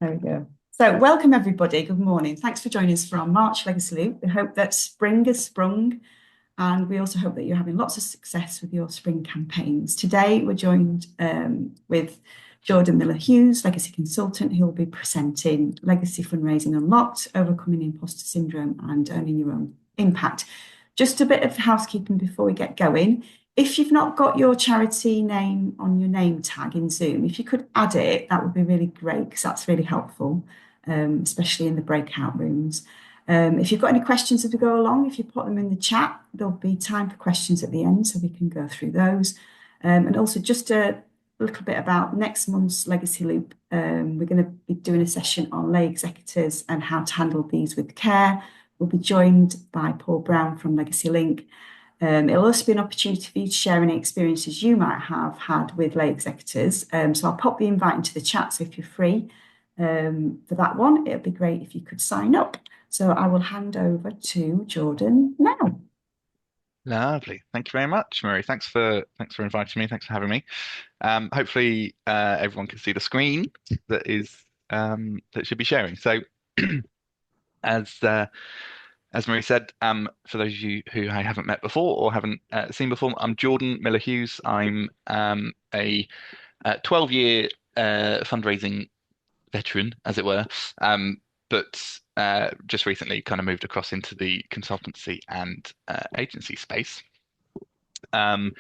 There we go. So, welcome everybody. Good morning. Thanks for joining us for our March Legacy Loop. We hope that spring has sprung, and we also hope that you're having lots of success with your spring campaigns. Today, we're joined with Jordan Miller-Hughes, Legacy Consultant, who will be presenting Legacy Fundraising Unlocked, Overcoming Imposter Syndrome and Earning Your Own Impact. Just a bit of housekeeping before we get going. If you've not got your charity name on your name tag in Zoom, if you could add it, that would be really great because that's really helpful, especially in the breakout rooms. If you've got any questions as we go along, if you put them in the chat, there'll be time for questions at the end so we can go through those. And also just a little bit about next month's Legacy Loop. We're going to be doing a session on lay executors and how to handle these with care. We'll be joined by Paul Brown from Legacy Link. It'll also be an opportunity for you to share any experiences you might have had with lay executors. So I'll pop the invite into the chat. So if you're free for that one, it'd be great if you could sign up. So I will hand over to Jordan now. Lovely. Thank you very much, Murray. Thanks for inviting me. Thanks for having me. Hopefully, everyone can see the screen that should be sharing. So, as as Murray said, for those of you who I haven't met before or haven't seen before, I'm Jordan Miller-Hughes. I'm a 12-year fundraising veteran, as it were. But just recently kind of moved across into the consultancy and agency space. Um,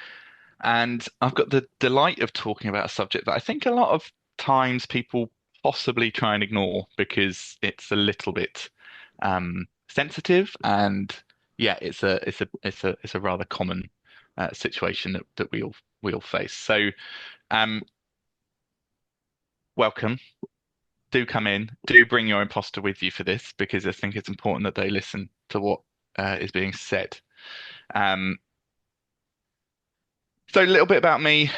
and I've got the delight of talking about a subject that I think a lot of times people possibly try and ignore because it's a little bit sensitive and yeah, it's a rather common situation that we all face. So um, welcome. Do come in. Do bring your imposter with you for this because I think it's important that they listen to what is being said. Um, So a little bit about me.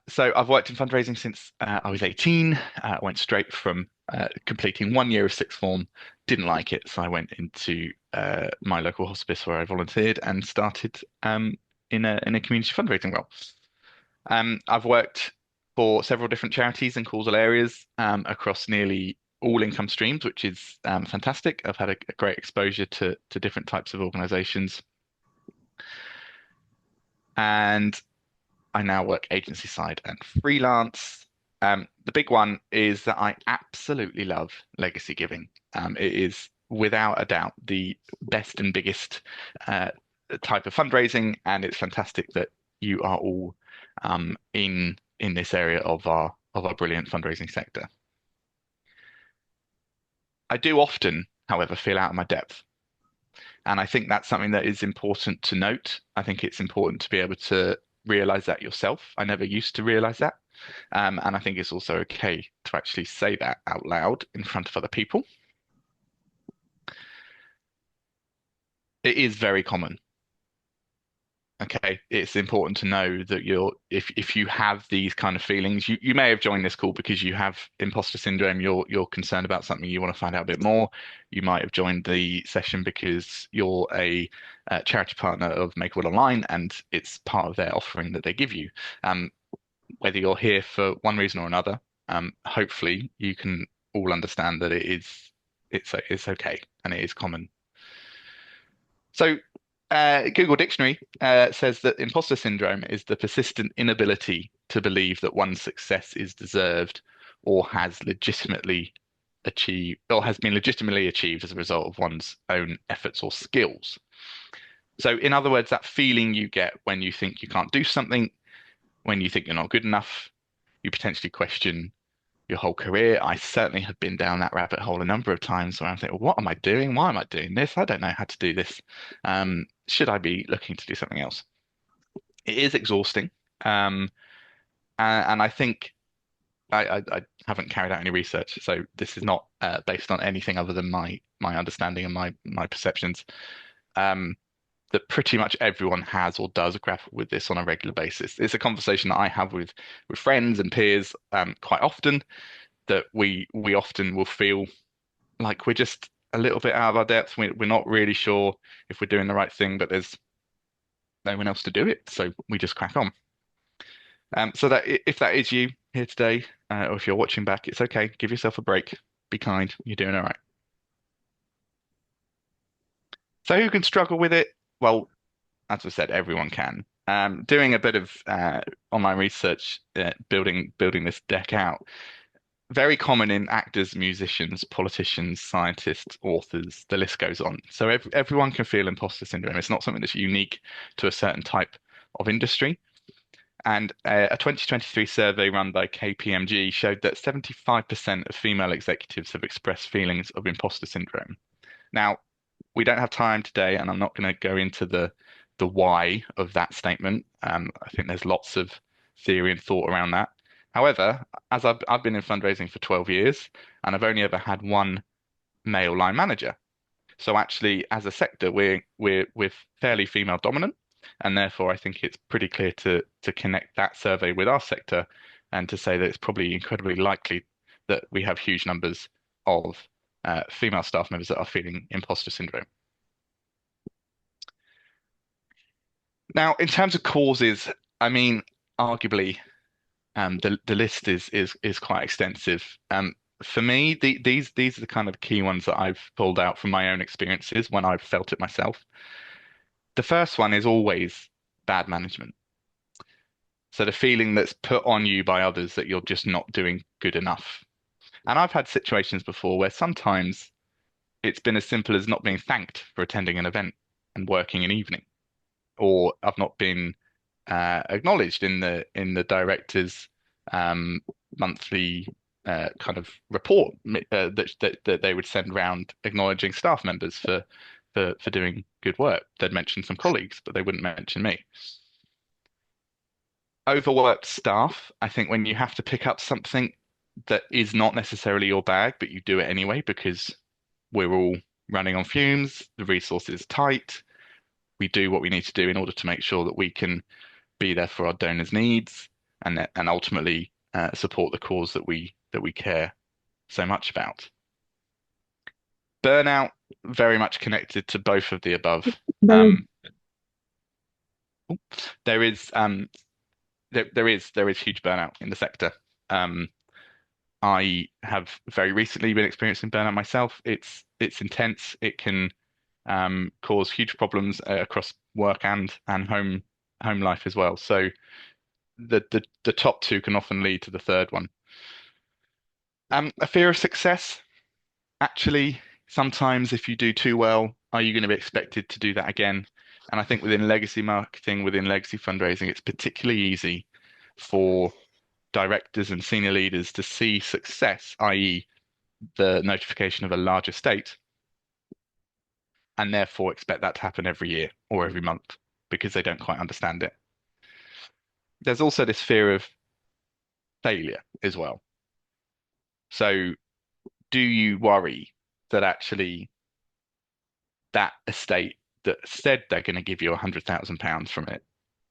So I've worked in fundraising since I was 18. I went straight from completing 1 year of sixth form, didn't like it, so I went into my local hospice where I volunteered and started in a community fundraising role. I've worked for several different charities in causal areas across nearly all income streams, which is fantastic. I've had a great exposure to different types of organisations, and I now work agency side and freelance. The big one is that I absolutely love legacy giving. It is without a doubt the best and biggest uh, type of fundraising, and it's fantastic that you are all in this area of our brilliant fundraising sector. I do often, however, feel out of my depth. And I think that's something that is important to note. I think it's important to be able to realize that yourself. I never used to realize that. And I think it's also okay to actually say that out loud in front of other people. It is very common. Okay, it's important to know that if you have these kind of feelings, you may have joined this call because you have imposter syndrome, you're concerned about something, you want to find out a bit more. You might have joined the session because you're a charity partner of Make a Will Online and it's part of their offering that they give you. Um, Whether you're here for one reason or another, hopefully you can all understand that it's okay and it is common. So, Google Dictionary says that imposter syndrome is the persistent inability to believe that one's success is deserved or has been legitimately achieved as a result of one's own efforts or skills. So, in other words, that feeling you get when you think you can't do something, when you think you're not good enough, you potentially question your whole career. I certainly have been down that rabbit hole a number of times where I'm thinking, well, what am I doing? Why am I doing this? I don't know how to do this. Should I be looking to do something else? It is exhausting. Um, and I think I haven't carried out any research, so this is not based on anything other than my understanding and my perceptions. Um, that pretty much everyone has or does grapple with this on a regular basis. It's a conversation that I have with friends and peers quite often that we often will feel like we're just a little bit out of our depth. We're not really sure if we're doing the right thing, but there's no one else to do it, so we just crack on. So that if that is you here today, or if you're watching back, it's okay. Give yourself a break. Be kind. You're doing all right. So who can struggle with it? Well, as I said, everyone can. Doing a bit of online research, building this deck out. Very common in actors, musicians, politicians, scientists, authors. The list goes on. So everyone can feel imposter syndrome. It's not something that's unique to a certain type of industry. And a 2023 survey run by KPMG showed that 75% of female executives have expressed feelings of imposter syndrome. Now, we don't have time today, and I'm not going to go into the why of that statement. I think there's lots of theory and thought around that. However, as I've been in fundraising for 12 years, and I've only ever had one male line manager. So actually, as a sector, we're fairly female dominant, and therefore I think it's pretty clear to connect that survey with our sector, and to say that it's probably incredibly likely that we have huge numbers of female staff members that are feeling imposter syndrome. Now, in terms of causes, I mean, arguably, the list is quite extensive. For me, these are the kind of key ones that I've pulled out from my own experiences when I've felt it myself. The first one is always bad management. So the feeling that's put on you by others that you're just not doing good enough. And I've had situations before where sometimes it's been as simple as not being thanked for attending an event and working an evening, or I've not been acknowledged in the director's monthly kind of report that they would send round acknowledging staff members for doing good work. They'd mention some colleagues, but they wouldn't mention me. Overworked staff, I think when you have to pick up something that is not necessarily your bag, but you do it anyway because we're all running on fumes, the resource is tight, we do what we need to do in order to make sure that we can be there for our donors' needs and ultimately support the cause that we care so much about. Burnout, very much connected to both of the above. There is there is huge burnout in the sector. I have very recently been experiencing burnout myself. It's intense. It can cause huge problems across work and home life as well. So the top two can often lead to the third one. A fear of success. Actually, sometimes if you do too well, are you going to be expected to do that again? And I think within legacy marketing, within legacy fundraising, it's particularly easy for directors and senior leaders to see success, i.e., the notification of a large estate, and therefore expect that to happen every year or every month because they don't quite understand it. There's also this fear of failure as well. So, do you worry that actually that estate that said they're going to give you £100,000 from it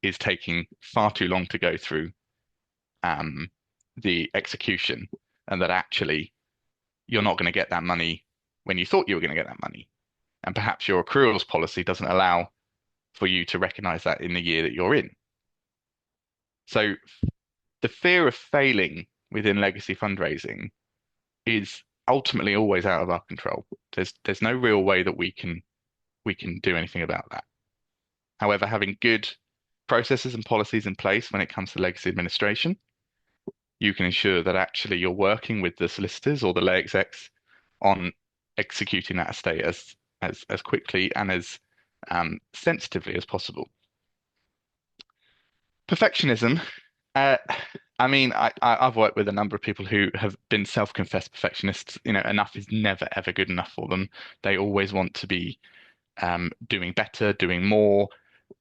is taking far too long to go through the execution, and that actually you're not going to get that money when you thought you were going to get that money, and perhaps your accruals policy doesn't allow for you to recognize that in the year that you're in. So the fear of failing within legacy fundraising is ultimately always out of our control. There's no real way that we can do anything about that. However, having good processes and policies in place when it comes to legacy administration, you can ensure that actually you're working with the solicitors or the lay execs on executing that estate as quickly and as sensitively as possible. Perfectionism. Uh, I mean, I've worked with a number of people who have been self-confessed perfectionists. You know, enough is never ever good enough for them. They always want to be doing better, doing more,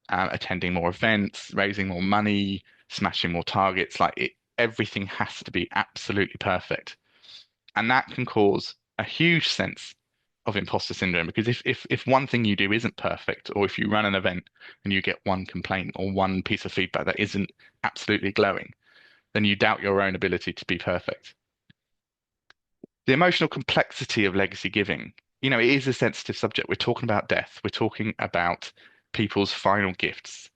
attending more events, raising more money, smashing more targets. Everything has to be absolutely perfect. And that can cause a huge sense of imposter syndrome because if one thing you do isn't perfect, or if you run an event and you get one complaint or one piece of feedback that isn't absolutely glowing, then you doubt your own ability to be perfect. The emotional complexity of legacy giving, it is a sensitive subject. We're talking about death. We're talking about people's final gifts.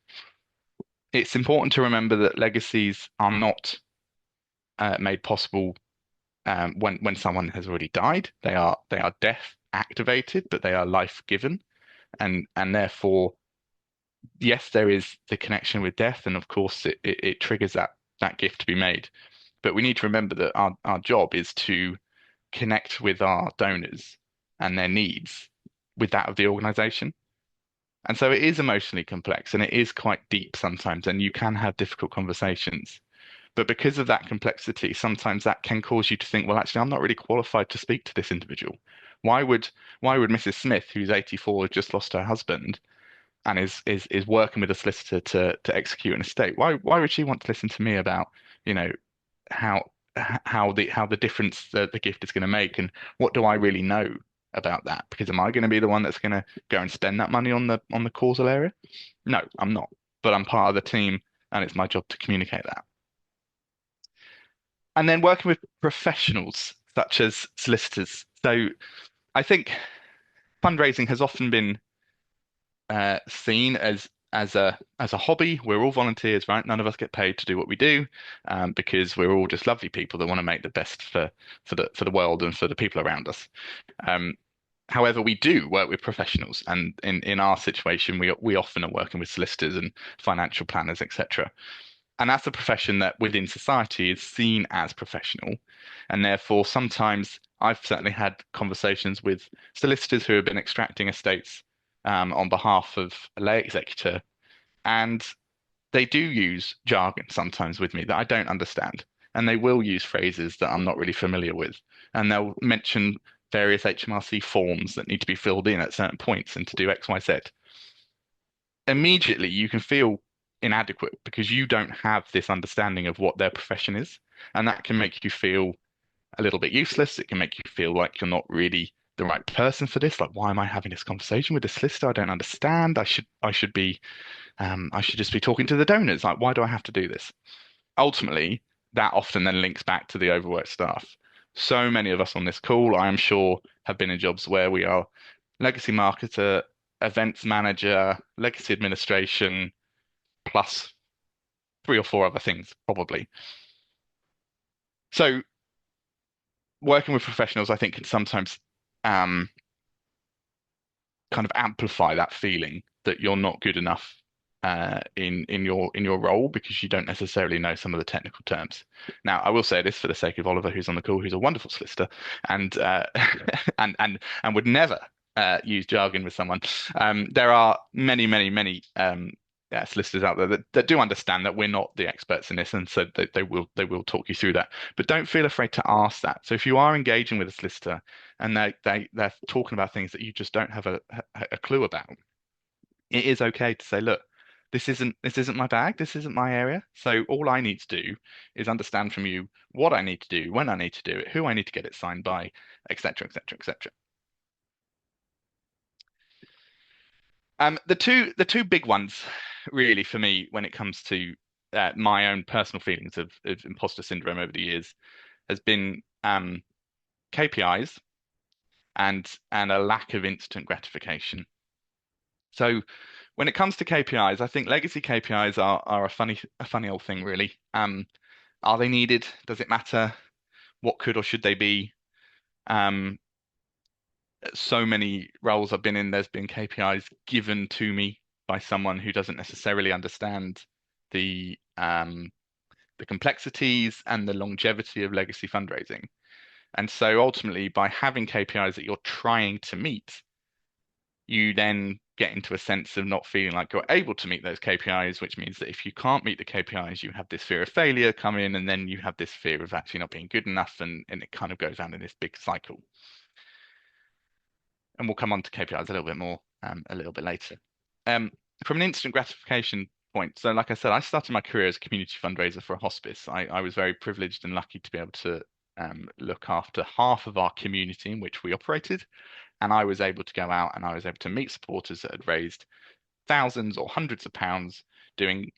It's important to remember that legacies are not made possible when someone has already died, they are death activated, but they are life given, and therefore, yes, there is the connection with death, and of course, it triggers that gift to be made. But we need to remember that our job is to connect with our donors and their needs with that of the organization. And so it is emotionally complex and it is quite deep sometimes, and you can have difficult conversations. But because of that complexity, sometimes that can cause you to think, well, actually, I'm not really qualified to speak to this individual. Why would why would Mrs. Smith, who's 84, just lost her husband and is working with a solicitor to execute an estate, why would she want to listen to me about, you know, how how the difference the gift is going to make, and what do I really know about that? Because am I going to be the one that's going to go and spend that money on the causal area? No, I'm not. But I'm part of the team, and it's my job to communicate that. And then working with professionals such as solicitors. So I think fundraising has often been seen as a hobby. We're all volunteers, right? None of us get paid to do what we do, because we're all just lovely people that want to make the best for the world and for the people around us. Um, However, we do work with professionals, and in our situation, we often are working with solicitors and financial planners, etc. And that's a profession that within society is seen as professional, and therefore sometimes I've certainly had conversations with solicitors who have been extracting estates on behalf of a lay executor, and they do use jargon sometimes with me that I don't understand. And they will use phrases that I'm not really familiar with. And they'll mention various HMRC forms that need to be filled in at certain points and to do X, Y, Z. Immediately, you can feel inadequate because you don't have this understanding of what their profession is. And that can make you feel a little bit useless. It can make you feel like you're not really the right person for this. Like, why am I having this conversation with this solicitor? I don't understand. I should just be talking to the donors. Like, why do I have to do this? Ultimately, that often then links back to the overworked staff. So many of us on this call, I am sure, have been in jobs where we are legacy marketer, events manager, legacy administration, plus three or four other things, probably. So working with professionals, I think, can sometimes um, kind of amplify that feeling that you're not good enough in your role because you don't necessarily know some of the technical terms. Now, I will say this for the sake of Oliver, who's on the call, who's a wonderful solicitor, and and would never use jargon with someone. There are many, many, many solicitors out there that do understand that we're not the experts in this, and so they will talk you through that. But don't feel afraid to ask that. So if you are engaging with a solicitor and they're talking about things that you just don't have a clue about, it is okay to say, look, this isn't my bag, this isn't my area. So all I need to do is understand from you what I need to do, when I need to do it, who I need to get it signed by, etc., etc., etc. The two big ones, really, for me when it comes to my own personal feelings of imposter syndrome over the years has been KPIs and a lack of instant gratification. So when it comes to KPIs, I think legacy KPIs are a funny old thing, really. Are they needed? Does it matter? What could or should they be? Um, so many roles I've been in, there's been KPIs given to me by someone who doesn't necessarily understand the the complexities and the longevity of legacy fundraising. And so ultimately, by having KPIs that you're trying to meet, you then get into a sense of not feeling like you're able to meet those KPIs, which means that if you can't meet the KPIs, you have this fear of failure come in, and then you have this fear of actually not being good enough, and it kind of goes down in this big cycle. And we'll come on to KPIs a little bit more a little bit later. Um, from an instant gratification point, so like I said, I started my career as a community fundraiser for a hospice. I was very privileged and lucky to be able to look after half of our community in which we operated. And I was able to go out and I was able to meet supporters that had raised thousands or hundreds of pounds doing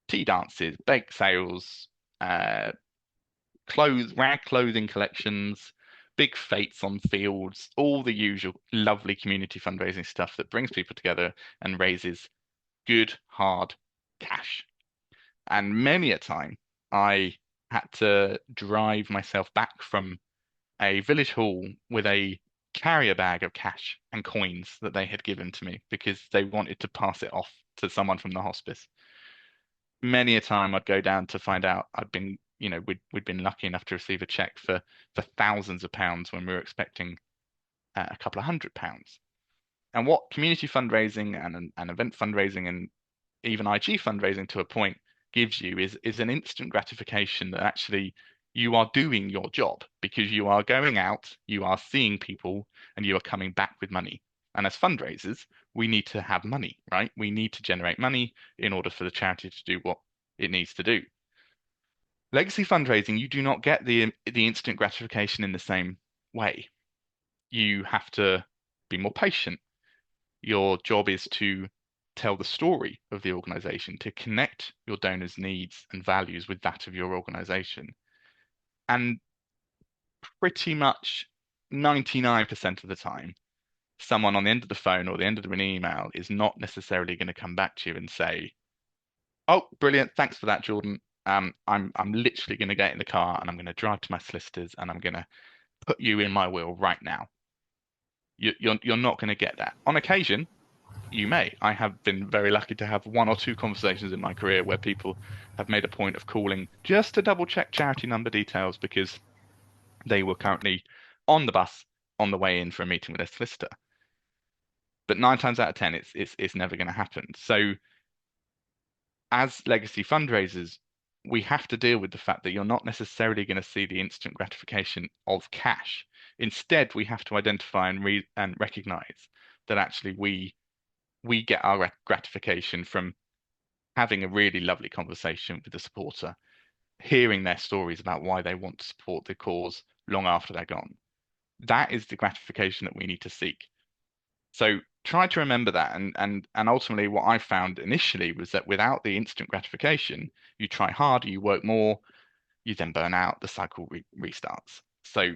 tea dances, bake sales, uh, rag clothing collections, big fetes on fields, all the usual lovely community fundraising stuff that brings people together and raises good, hard cash. And many a time I had to drive myself back from a village hall with a carrier bag of cash and coins that they had given to me because they wanted to pass it off to someone from the hospice. Many a time I'd go down to find out I'd been, we'd been lucky enough to receive a check for thousands of pounds when we were expecting a couple of £100. And what community fundraising and event fundraising and even IG fundraising to a point gives you is an instant gratification that actually you are doing your job because you are going out, you are seeing people, and you are coming back with money. And as fundraisers, we need to have money, right? We need to generate money in order for the charity to do what it needs to do. Legacy fundraising, you do not get the instant gratification in the same way. You have to be more patient. Your job is to tell the story of the organization, to connect your donors' needs and values with that of your organization. And pretty much 99% of the time, someone on the end of the phone or the end of an email is not necessarily going to come back to you and say, "Oh, brilliant, thanks for that, Jordan. I'm literally going to get in the car and I'm going to drive to my solicitors and I'm going to put you in my will right now." You're not going to get that. On occasion, you may. I have been very lucky to have one or two conversations in my career where people have made a point of calling just to double check charity number details because they were currently on the bus on the way in for a meeting with their solicitor. But 9 times out of 10, it's never going to happen. So as legacy fundraisers, we have to deal with the fact that you're not necessarily going to see the instant gratification of cash. Instead, we have to identify and recognize that actually we get our gratification from having a really lovely conversation with the supporter, hearing their stories about why they want to support the cause long after they're gone. That is the gratification that we need to seek. So try to remember that. And ultimately what I found initially was that without the instant gratification, you try harder, you work more, you then burn out, the cycle restarts. So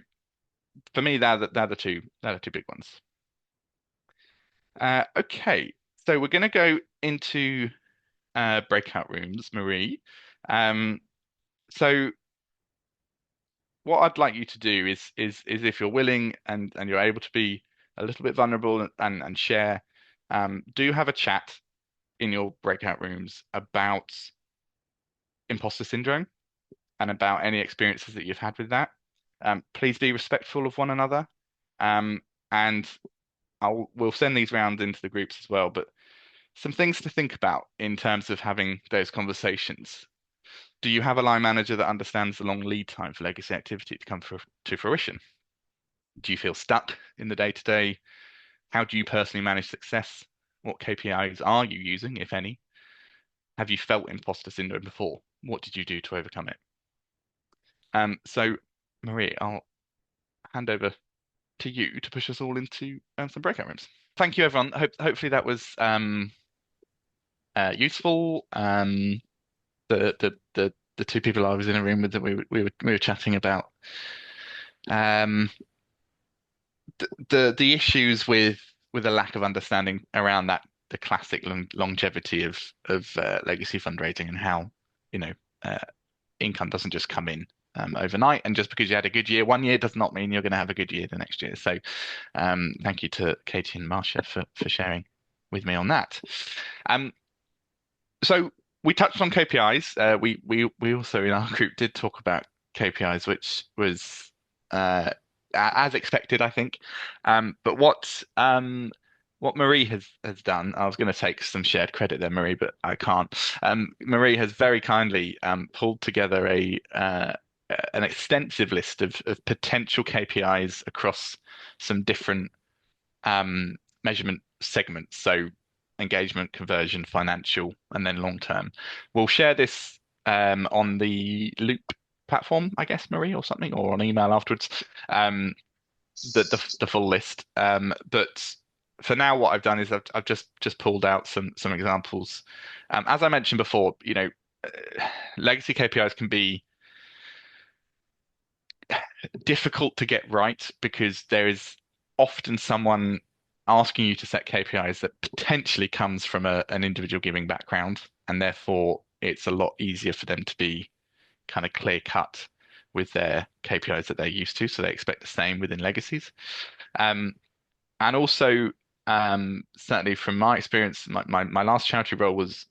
for me, they're the two big ones. Okay, so we're going to go into breakout rooms, Marie. Um, so what I'd like you to do is if you're willing and you're able to be a little bit vulnerable and share, do have a chat in your breakout rooms about imposter syndrome and about any experiences that you've had with that. Please be respectful of one another. And we'll send these round into the groups as well, but some things to think about in terms of having those conversations. Do you have a line manager that understands the long lead time for legacy activity to come to fruition? Do you feel stuck in the day-to-day? How do you personally manage success? What KPIs are you using, if any? Have you felt imposter syndrome before? What did you do to overcome it? So, Marie, I'll hand over to you to push us all into some breakout rooms. Thank you, everyone. Hopefully that was useful. The two people I was in a room with that we were chatting about the issues with a lack of understanding around that the classic longevity of legacy fundraising and how uh, income doesn't just come in overnight, and just because you had a good year one year does not mean you're going to have a good year the next year. So thank you to Katie and Marcia for sharing with me on that. So we touched on KPIs. We also in our group did talk about KPIs, which was as expected, I think. But what Marie has done, I was going to take some shared credit there, Marie, but I can't. Marie has very kindly pulled together an extensive list of potential KPIs across some different measurement segments. So engagement, conversion, financial, and then long term. We'll share this on the Loop platform, I guess, Marie, or something, or on email afterwards. The full list. But for now, what I've done is I've just pulled out some examples. As I mentioned before, legacy KPIs can be difficult to get right because there is often someone asking you to set KPIs that potentially comes from an individual giving background, and therefore it's a lot easier for them to be kind of clear cut with their KPIs that they're used to, so they expect the same within legacies. Um, and also, certainly from my experience, my last charity role was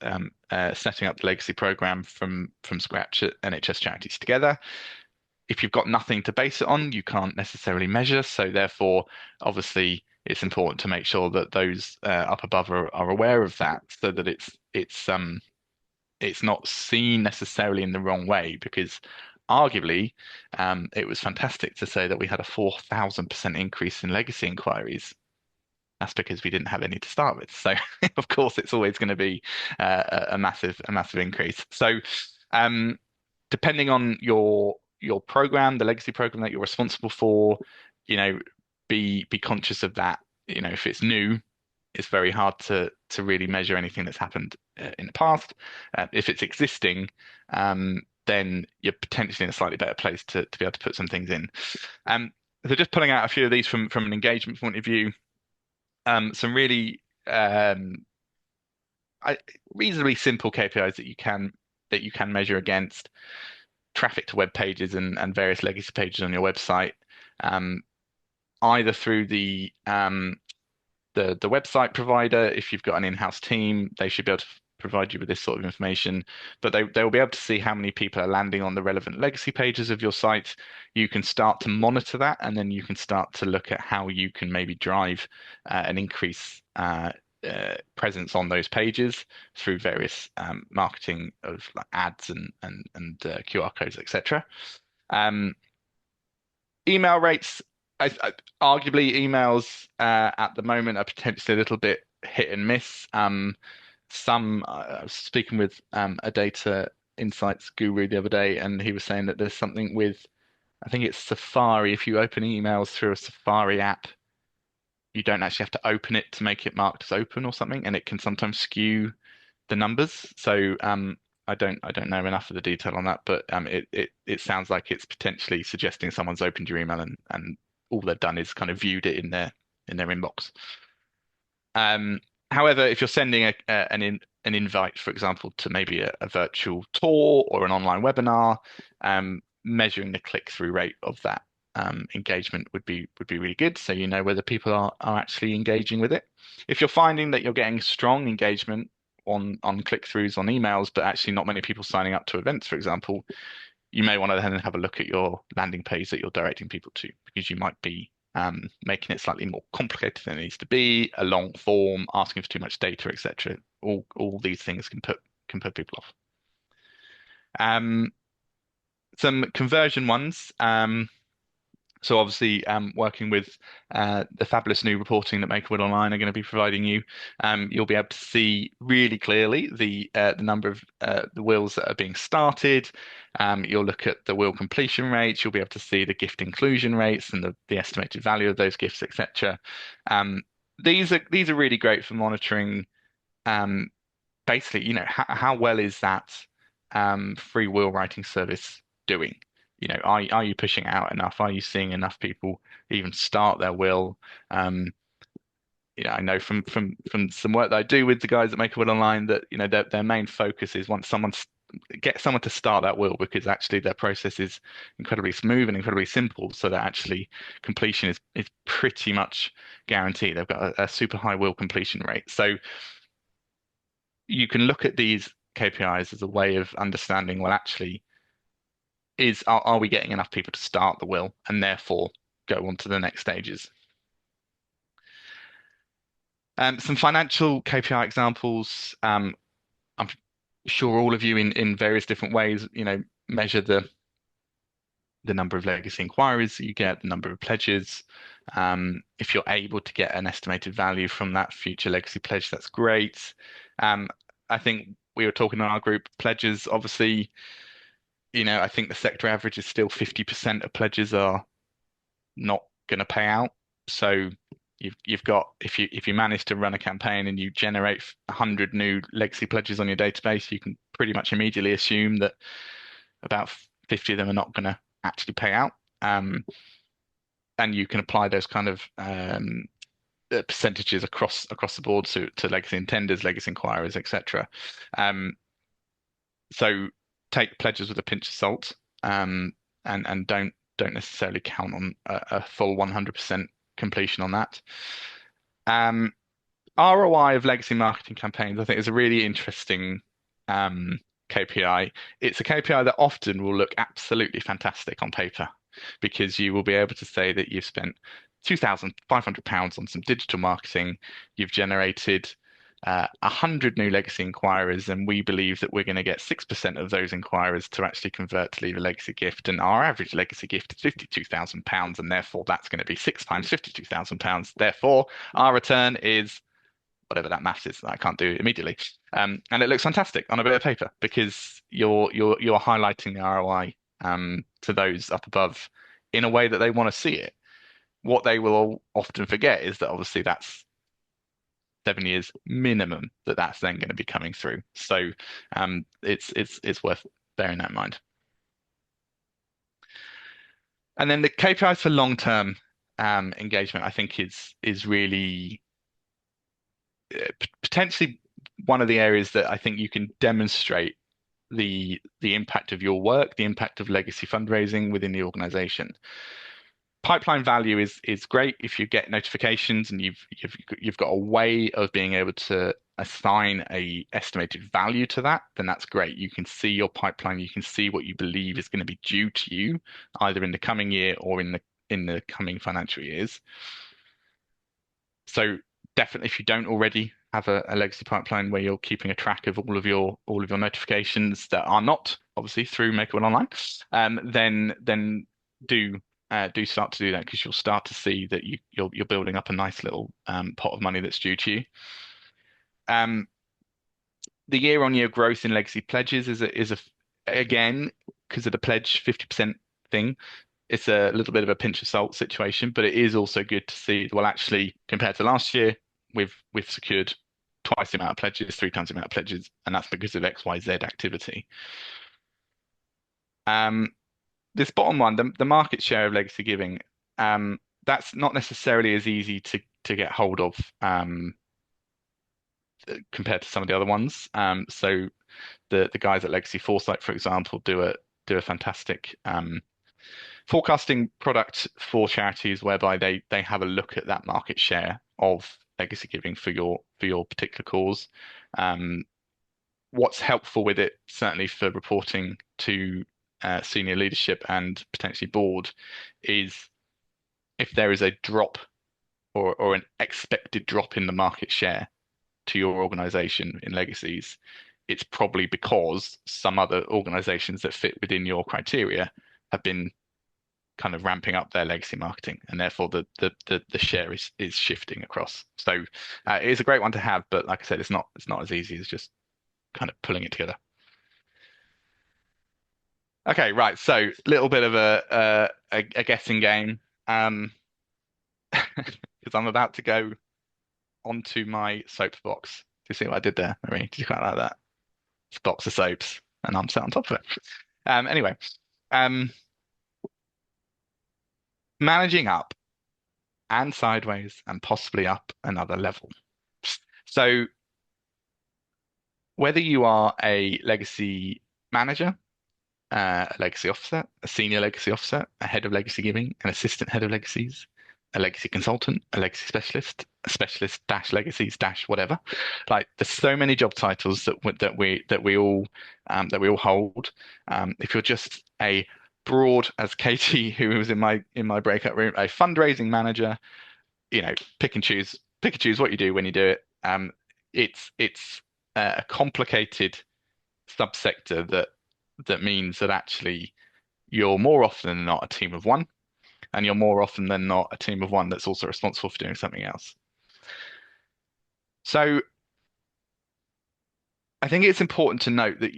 setting up the legacy program from scratch at NHS Charities Together. If you've got nothing to base it on, you can't necessarily measure. So therefore, obviously, it's important to make sure that those up above are aware of that, so that it's not seen necessarily in the wrong way. Because arguably, it was fantastic to say that we had a 4,000% increase in legacy inquiries. That's because we didn't have any to start with. So of course, it's always going to be a massive increase. So depending on your program, the legacy program that you're responsible for, you know, be conscious of that. You know, if it's new, it's very hard to really measure anything that's happened in the past. If it's existing, then you're potentially in a slightly better place to be able to put some things in. So just pulling out a few of these from an engagement point of view, some really I, reasonably simple KPIs that you can measure against traffic to web pages and various legacy pages on your website, um, either through the website provider. If you've got an in-house team, they should be able to provide you with this sort of information, but they will be able to see how many people are landing on the relevant legacy pages of your site. You can start to monitor that, and then you can start to look at how you can maybe drive an increase presence on those pages through various marketing of like ads and QR codes, etc. Um, email rates, arguably emails at the moment are potentially a little bit hit and miss. I was speaking with a data insights guru the other day, and he was saying that there's something with, I think it's Safari. If you open emails through a Safari app, you don't actually have to open it to make it marked as open or something, and it can sometimes skew the numbers. So I don't know enough of the detail on that, but it sounds like it's potentially suggesting someone's opened your email and all they've done is kind of viewed it in their inbox. Um, However, if you're sending an invite, for example, to maybe a virtual tour or an online webinar, measuring the click-through rate of that engagement would be really good, so you know whether people are actually engaging with it. If you're finding that you're getting strong engagement on click-throughs on emails, but actually not many people signing up to events, for example, you may want to then have a look at your landing page that you're directing people to, because you might be making it slightly more complicated than it needs to be, a long form, asking for too much data, etc. All these things can put people off. Some conversion ones. So obviously, working with the fabulous new reporting that Make a Will Online are going to be providing you, you'll be able to see really clearly the number of the wills that are being started. You'll look at the will completion rates. You'll be able to see the gift inclusion rates and the estimated value of those gifts, etc. These are really great for monitoring. Basically, how well is that free will writing service doing? Are you pushing out enough? Are you seeing enough people even start their will? I know from some work that I do with the guys that Make a Will Online that their main focus is once get someone to start that will, because actually their process is incredibly smooth and incredibly simple, so that actually completion is pretty much guaranteed. They've got a super high will completion rate. So you can look at these KPIs as a way of understanding, well, actually, are we getting enough people to start the will and therefore go on to the next stages? Some financial KPI examples. I'm sure all of you in various different ways, measure the number of legacy inquiries that you get, the number of pledges. If you're able to get an estimated value from that future legacy pledge, that's great. I think we were talking in our group, pledges, obviously, I think the sector average is still 50% of pledges are not going to pay out. So you've got, if you manage to run a campaign and you generate 100 new legacy pledges on your database, you can pretty much immediately assume that about 50 of them are not going to actually pay out. And you can apply those kind of percentages across the board to legacy intenders, legacy inquirers, etc. So take pledges with a pinch of salt. and don't necessarily count on a full 100% completion on that. Um, ROI of legacy marketing campaigns, I think, is a really interesting um, KPI. It's a KPI that often will look absolutely fantastic on paper because you will be able to say that you've spent £2,500 on some digital marketing, you've generated 100 new legacy inquirers, and we believe that we're going to get 6% of those inquirers to actually convert to leave a legacy gift. And our average legacy gift is £52,000, and therefore that's going to be 6 times £52,000. Therefore, our return is whatever that math is that I can't do immediately. And it looks fantastic on a bit of paper because you're highlighting the ROI to those up above in a way that they want to see it. What they will often forget is that obviously that's 7 years minimum that's then going to be coming through. So it's worth bearing that in mind. And then the KPIs for long-term engagement, I think is really potentially one of the areas that I think you can demonstrate the impact of your work, the impact of legacy fundraising within the organization. Pipeline value is great if you get notifications and you've got a way of being able to assign a estimated value to that, then that's great. You can see your pipeline, you can see what you believe is going to be due to you, either in the coming year or in the coming financial years. So definitely, if you don't already have a legacy pipeline where you're keeping a track of all of your notifications that are not obviously through Makerable Online, then do start to do that because you'll start to see that you're building up a nice little pot of money that's due to you. The year-on-year growth in legacy pledges is again because of the pledge 50% thing. It's a little bit of a pinch of salt situation, but it is also good to see, well, actually, compared to last year, we've secured twice the amount of pledges, 3 times the amount of pledges, and that's because of XYZ activity. This bottom one, the market share of legacy giving, that's not necessarily as easy to get hold of compared to some of the other ones. So the guys at Legacy Foresight, for example, do a fantastic forecasting product for charities whereby they have a look at that market share of legacy giving for your particular cause. What's helpful with it, certainly for reporting to senior leadership and potentially board, is if there is a drop or an expected drop in the market share to your organization in legacies, it's probably because some other organizations that fit within your criteria have been kind of ramping up their legacy marketing, and therefore the share is shifting across. So it is a great one to have, but like I said, it's not as easy as just kind of pulling it together. Okay, right. So a little bit of a guessing game, because I'm about to go onto my soapbox. Do you see what I did there, Marie? Did you quite like that? It's a box of soaps, and I'm sat on top of it. Anyway, um, managing up and sideways and possibly up another level. So whether you are a legacy manager, a legacy officer, a senior legacy officer, a head of legacy giving, an assistant head of legacies, a legacy consultant, a legacy specialist, a specialist dash legacies dash whatever. Like there's so many job titles that we all hold. If you're just a broad, as Katie, who was in my breakout room, a fundraising manager, pick and choose what you do when you do it. It's a complicated subsector that means that actually you're more often than not a team of one, and you're more often than not a team of one that's also responsible for doing something else. So I think it's important to note that,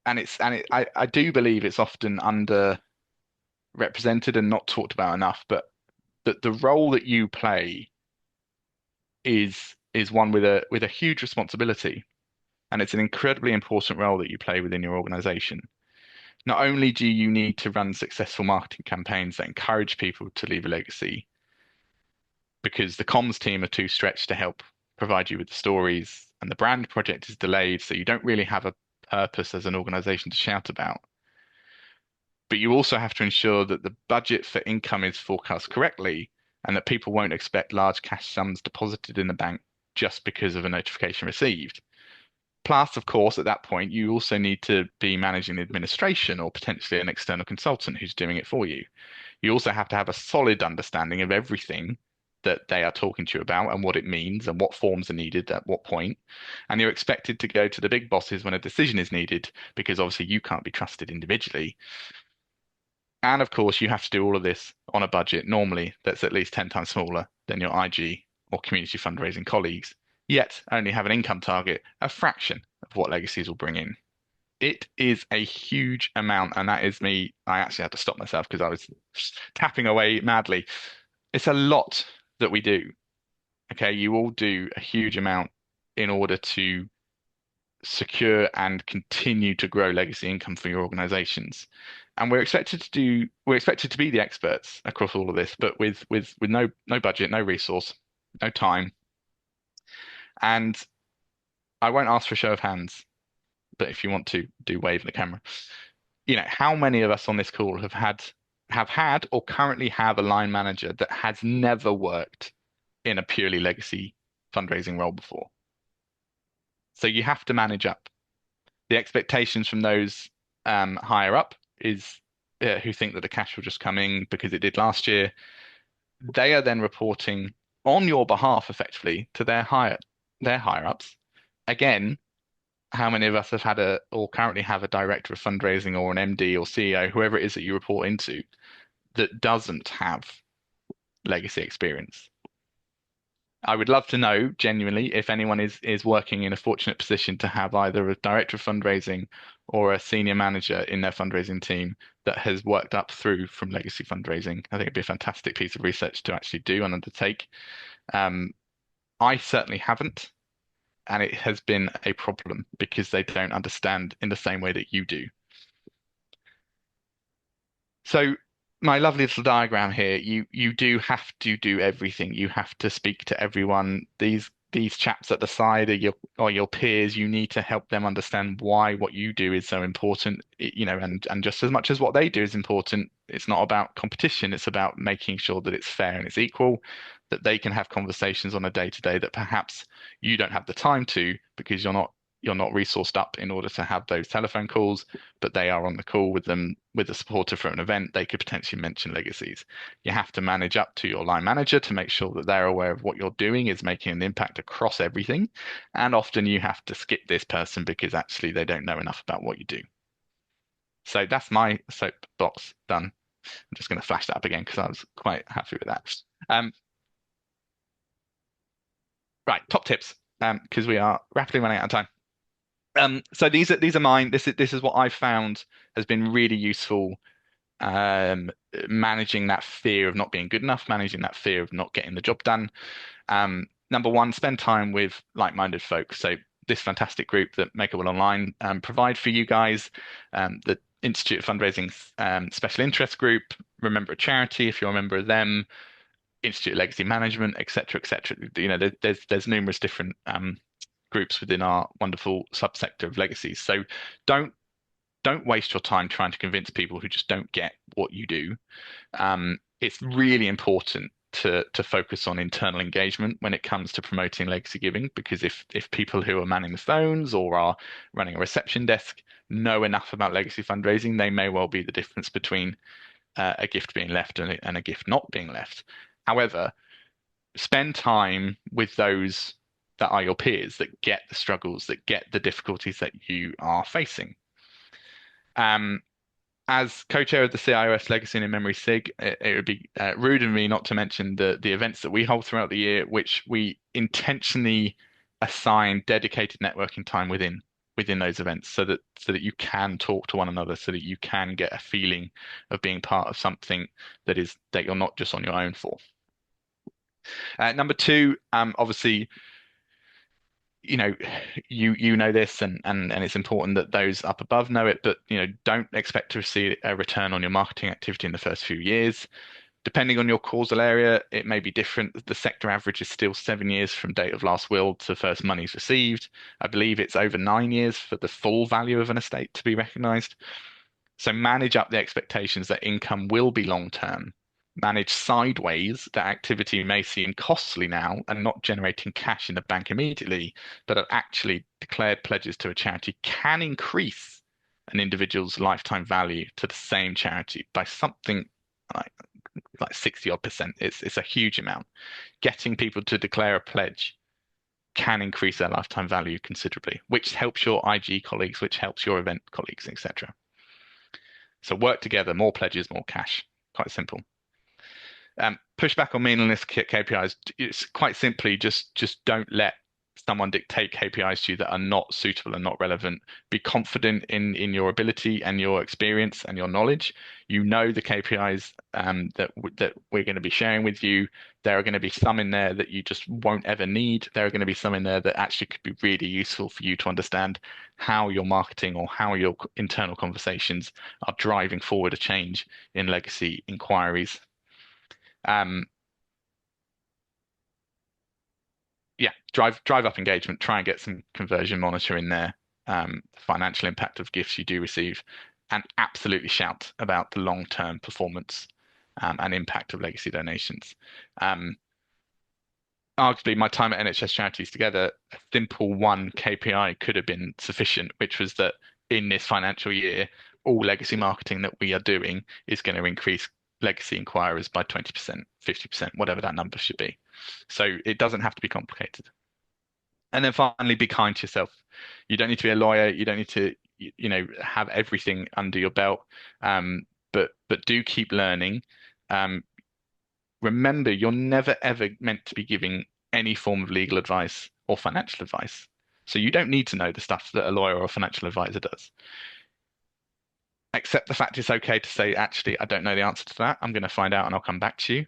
I do believe it's often underrepresented and not talked about enough, but that the role that you play is one with a huge responsibility, and it's an incredibly important role that you play within your organization. Not only do you need to run successful marketing campaigns that encourage people to leave a legacy, because the comms team are too stretched to help provide you with the stories, and the brand project is delayed, so you don't really have a purpose as an organization to shout about. But you also have to ensure that the budget for income is forecast correctly and that people won't expect large cash sums deposited in the bank just because of a notification received. Plus, of course, at that point, you also need to be managing the administration or potentially an external consultant who's doing it for you. You also have to have a solid understanding of everything that they are talking to you about and what it means and what forms are needed at what point. And you're expected to go to the big bosses when a decision is needed because obviously you can't be trusted individually. And of course, you have to do all of this on a budget normally that's at least 10 times smaller than your IG or community fundraising colleagues, yet only have an income target a fraction of what legacies will bring in. It is a huge amount, and that is me. I actually had to stop myself because I was tapping away madly. It's a lot that we do. Okay, you all do a huge amount in order to secure and continue to grow legacy income for your organizations. And we're expected to be the experts across all of this, but with no budget, no resource, no time. And I won't ask for a show of hands, but if you want to do wave the camera. How many of us on this call have had or currently have a line manager that has never worked in a purely legacy fundraising role before? So you have to manage up. The expectations from those higher up is who think that the cash will just come in because it did last year. They are then reporting on your behalf effectively to their higher ups. Again, how many of us have had or currently have a director of fundraising or an MD or CEO, whoever it is that you report into, that doesn't have legacy experience? I would love to know genuinely if anyone is working in a fortunate position to have either a director of fundraising or a senior manager in their fundraising team that has worked up through from legacy fundraising. I think it'd be a fantastic piece of research to actually do and undertake. Um, I certainly haven't, and it has been a problem because they don't understand in the same way that you do. So my lovely little diagram here, you do have to do everything. You have to speak to everyone. These chaps at the side are your peers. You need to help them understand why what you do is so important. And just as much as what they do is important, it's not about competition. It's about making sure that it's fair and it's equal, that they can have conversations on a day to day that perhaps you don't have the time to because you're not resourced up in order to have those telephone calls, but they are on the call with them with a supporter for an event. They could potentially mention legacies. You have to manage up to your line manager to make sure that they're aware of what you're doing is making an impact across everything. And often you have to skip this person because actually they don't know enough about what you do. So that's my soapbox done. I'm just going to flash that up again because I was quite happy with that. Right, top tips, because we are rapidly running out of time. So these are mine. This is what I've found has been really useful, managing that fear of not being good enough, managing that fear of not getting the job done. Number one, spend time with like-minded folks. So this fantastic group that Make a Will Online provide for you guys, the Institute of Fundraising Special Interest Group, Remember a Charity if you're a member of them, Institute of Legacy Management, etc., etc. There's numerous different groups within our wonderful subsector of legacies. So don't waste your time trying to convince people who just don't get what you do. It's really important to focus on internal engagement when it comes to promoting legacy giving, because if people who are manning the phones or are running a reception desk know enough about legacy fundraising, they may well be the difference between a gift being left and a gift not being left. However, spend time with those that are your peers, that get the struggles, that get the difficulties that you are facing. As co-chair of the CIOS Legacy and In Memory SIG, it would be rude of me not to mention the events that we hold throughout the year, which we intentionally assign dedicated networking time within those events, so that you can talk to one another, so that you can get a feeling of being part of something that you're not just on your own for. Number two, obviously, you know this, and it's important that those up above know it, but don't expect to see a return on your marketing activity in the first few years. Depending on your causal area, it may be different. The sector average is still 7 years from date of last will to first monies received. I believe it's over 9 years for the full value of an estate to be recognised. So manage up the expectations that income will be long term. Manage sideways that activity may seem costly now and not generating cash in the bank immediately, but are actually declared pledges to a charity can increase an individual's lifetime value to the same charity by something like like 60 odd percent. It's a huge amount. Getting people to declare a pledge can increase their lifetime value considerably, which helps your IG colleagues, which helps your event colleagues, etc. So work together, more pledges, more cash. Quite simple. Push back on meaningless KPIs. It's quite simply just don't let someone dictate KPIs to you that are not suitable and not relevant. Be confident in your ability and your experience and your knowledge. You know the KPIs that we're going to be sharing with you. There are going to be some in there that you just won't ever need. There are going to be some in there that actually could be really useful for you to understand how your marketing or how your internal conversations are driving forward a change in legacy inquiries. Um, yeah, drive up engagement, try and get some conversion monitor in there, financial impact of gifts you do receive, and absolutely shout about the long-term performance and impact of legacy donations. Um, Arguably, my time at NHS Charities Together, a simple one KPI could have been sufficient, which was that in this financial year, all legacy marketing that we are doing is going to increase legacy inquirers by 20%, 50%, whatever that number should be. So it doesn't have to be complicated. And then finally, be kind to yourself. You don't need to be a lawyer. You don't need to, have everything under your belt. But do keep learning. Um, Remember, you're never ever meant to be giving any form of legal advice or financial advice. So you don't need to know the stuff that a lawyer or a financial advisor does. Accept the fact it's okay to say, actually, I don't know the answer to that. I'm going to find out and I'll come back to you,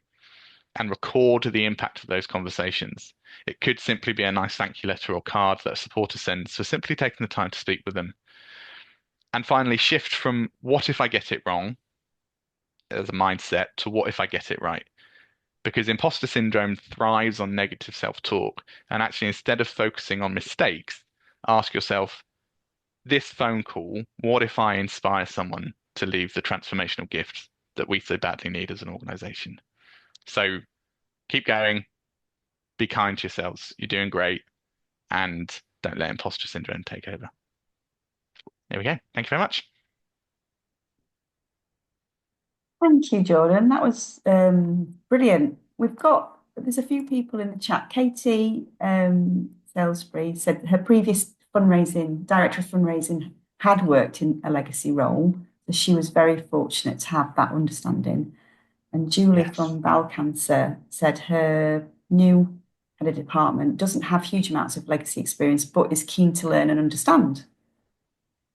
and record the impact of those conversations. It could simply be a nice thank you letter or card that a supporter sends for simply taking the time to speak with them. And finally, shift from what if I get it wrong as a mindset to what if I get it right? Because imposter syndrome thrives on negative self-talk. And actually, instead of focusing on mistakes, ask yourself, this phone call, what if I inspire someone to leave the transformational gifts that we so badly need as an organization? So keep going, be kind to yourselves. You're doing great, and don't let imposter syndrome take over. There we go. Thank you very much. Thank you, Jordan. That was brilliant. There's a few people in the chat. Katie Salisbury said her previous director of fundraising had worked in a legacy role. So she was very fortunate to have that understanding. And Julie Yes. from Bowel Cancer said her new head of department doesn't have huge amounts of legacy experience, but is keen to learn and understand.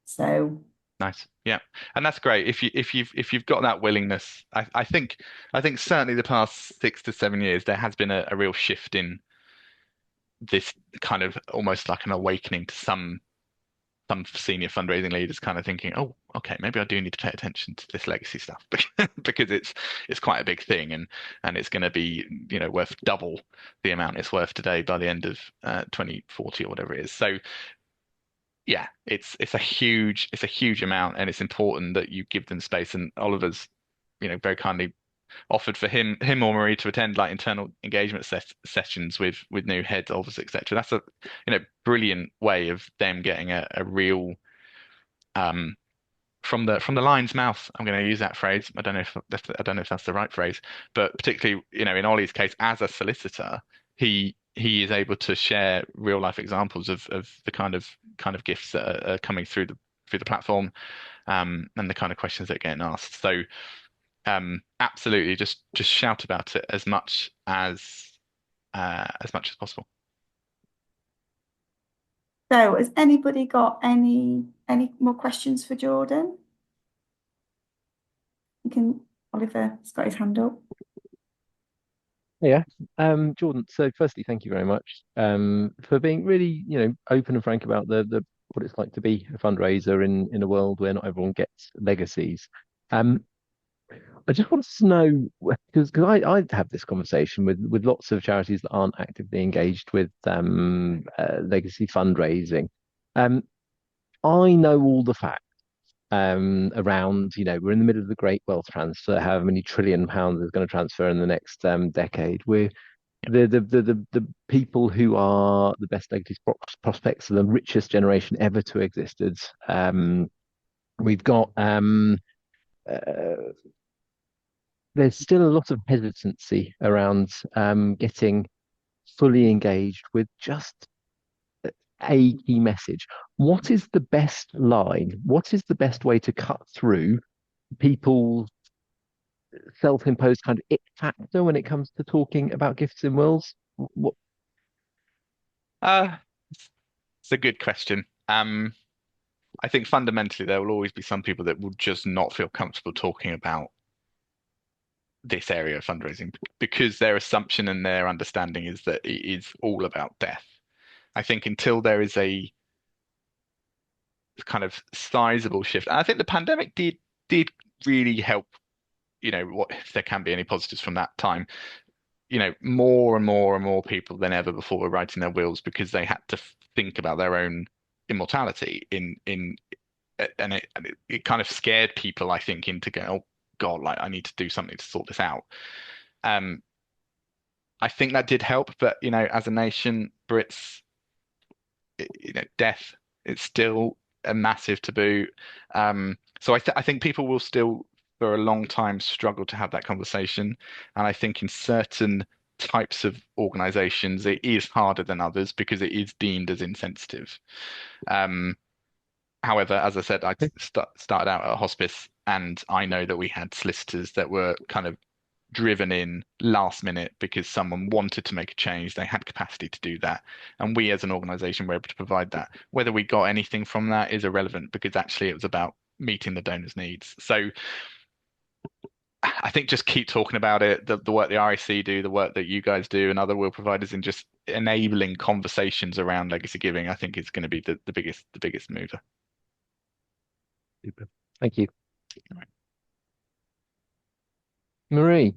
So Nice. Yeah. And that's great. If you've got that willingness, I think certainly the past 6 to 7 years there has been a real shift in this kind of almost like an awakening to some senior fundraising leaders kind of thinking, oh, okay, maybe I do need to pay attention to this legacy stuff because it's quite a big thing, and it's going to be worth double the amount it's worth today by the end of 2040 or whatever it is. So yeah, it's a huge amount, and it's important that you give them space. And Oliver's very kindly offered for him or Marie to attend like internal engagement sessions with new heads, officers, etc. That's a brilliant way of them getting a real um from the lion's mouth. I'm going to use that phrase. I don't know if that's the right phrase, but particularly in Ollie's case as a solicitor, he is able to share real life examples of the kind of gifts that are coming through the platform, and the kind of questions that are getting asked. So absolutely, just shout about it as much as possible. So, has anybody got any more questions for Jordan? Oliver's got his hand up. Yeah, Jordan. So, firstly, thank you very much for being really, open and frank about the what it's like to be a fundraiser in a world where not everyone gets legacies. Um, I just wanted to know because I have this conversation with lots of charities that aren't actively engaged with legacy fundraising. Um, I know all the facts. around, we're in the middle of the great wealth transfer, however many trillion pounds is going to transfer in the next decade. We're the people who are the best legacy prospects are the richest generation ever to existed. We've got there's still a lot of hesitancy around getting fully engaged with just a key message. What is the best line? What is the best way to cut through people's self-imposed kind of it factor when it comes to talking about gifts in wills? What? Uh, it's a good question. I think fundamentally there will always be some people that will just not feel comfortable talking about this area of fundraising because their assumption and their understanding is that it is all about death. I think until there is a kind of sizable shift, and I think the pandemic did really help, what if there can be any positives from that time. More and more and more people than ever before were writing their wills because they had to think about their own immortality and it kind of scared people, I think, into going, oh God, like I need to do something to sort this out. I think that did help, but as a nation, Brits, death, it's still a massive taboo. So I think people will still, for a long time, struggle to have that conversation. And I think in certain types of organizations, it is harder than others because it is deemed as insensitive. However, as I said, I started out at a hospice, and I know that we had solicitors that were kind of driven in last minute because someone wanted to make a change. They had capacity to do that. And we as an organization were able to provide that. Whether we got anything from that is irrelevant because actually it was about meeting the donor's needs. So I think just keep talking about it, the work the RIC do, the work that you guys do and other will providers in just enabling conversations around legacy giving, I think is going to be the biggest mover. Super. Thank you. All right. Marie.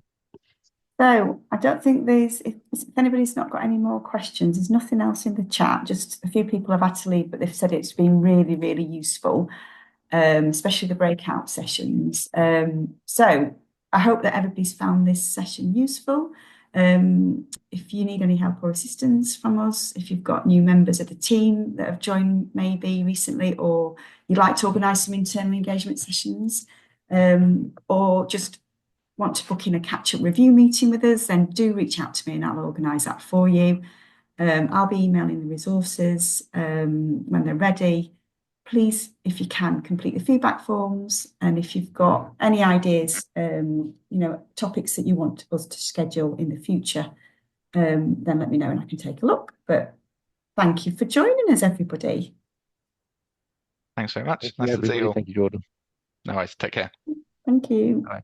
So I don't think if anybody's not got any more questions, there's nothing else in the chat. Just a few people have had to leave, but they've said it's been really, really useful, especially the breakout sessions. So I hope that everybody's found this session useful. If you need any help or assistance from us, if you've got new members of the team that have joined maybe recently, or you'd like to organise some internal engagement sessions, or just want to book in a catch-up review meeting with us, then do reach out to me and I'll organise that for you. I'll be emailing the resources when they're ready. Please, if you can, complete the feedback forms. And if you've got any ideas, topics that you want us to schedule in the future, then let me know and I can take a look. But thank you for joining us, everybody. Thanks very much. Thank you, Nice to see everybody. you all. Thank you, Jordan. No worries. Take care. Thank you. Bye.